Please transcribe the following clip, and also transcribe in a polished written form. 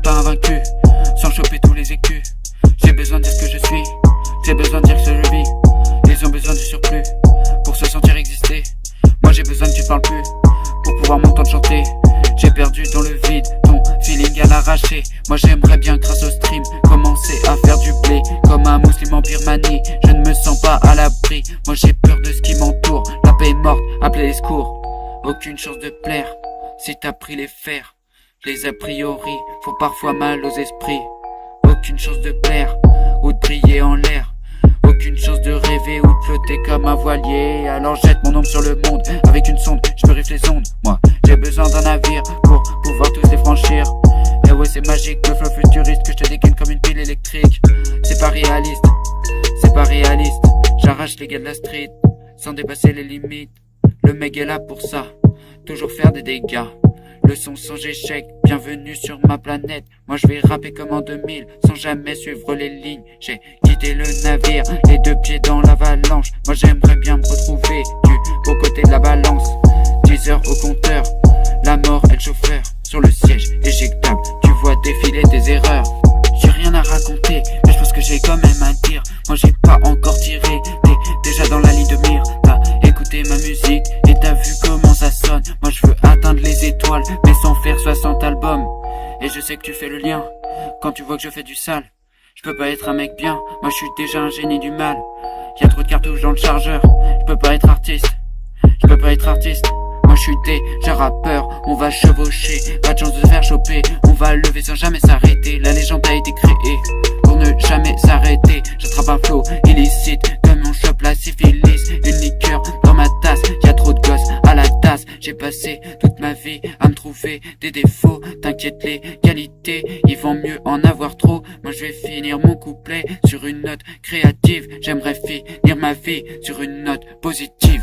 pas invaincu, sans choper tous les écus. J'ai besoin de dire ce que je suis, j'ai besoin de dire ce que je vis. Ils ont besoin du surplus, pour se sentir exister. Moi j'ai besoin que tu parles plus, pour pouvoir m'entendre chanter. J'ai perdu dans le vide, ton feeling à l'arraché. Moi j'aimerais bien grâce au stream commencer à faire du blé. Comme un musulman en Birmanie, je ne me sens pas à l'abri. Moi j'ai peur de ce qui m'entoure, la paix est morte, appelez les secours. Aucune chance de plaire, si t'as pris les fers. Les a priori font parfois mal aux esprits. Aucune chance de plaire, ou de briller en l'air. Aucune chance de rêver ou de flotter comme un voilier. Alors jette mon ombre sur le monde, avec une sonde, je me rifle les ondes. Moi, j'ai besoin d'un navire pour pouvoir tous les franchir. Et ouais c'est magique, le flow futuriste que je te dégaine comme une pile électrique. C'est pas réaliste, c'est pas réaliste. J'arrache les gars de la street, sans dépasser les limites. Le mec est là pour ça, toujours faire des dégâts. Leçon sans échec, bienvenue sur ma planète. Moi je vais rapper comme en 2000, sans jamais suivre les lignes. J'ai quitté le navire, les deux pieds dans l'avalanche. Moi j'aimerais bien me retrouver du beau côté de la balance. 10 heures au compteur, la mort est le chauffeur. Sur le siège éjectable, tu vois défiler tes erreurs. J'ai rien à raconter, mais je pense que j'ai quand même à dire. Moi j'ai pas encore tiré, t'es déjà dans la ligne de mire. T'as écouté ma musique et t'as vu comment ça sonne. Moi je veux atteindre les étoiles, mais sans faire 60 albums. Et je sais que tu fais le lien, quand tu vois que je fais du sale. Je peux pas être un mec bien, moi je suis déjà un génie du mal. Y'a trop de cartouches dans le chargeur, je peux pas être artiste. Je peux pas être artiste. Moi je suis déjà rappeur, on va chevaucher. Pas de chance de se faire choper, on va lever sans jamais s'arrêter. La légende a été créée pour ne jamais s'arrêter. J'attrape un flow illicite, comme on chope la syphilis. Une liqueur dans ma tasse, y'a trop de gosses à la tasse. J'ai passé toute ma vie à me trouver des défauts. T'inquiète les qualités, ils vont mieux en avoir trop. Moi je vais finir mon couplet sur une note créative. J'aimerais finir ma vie sur une note positive.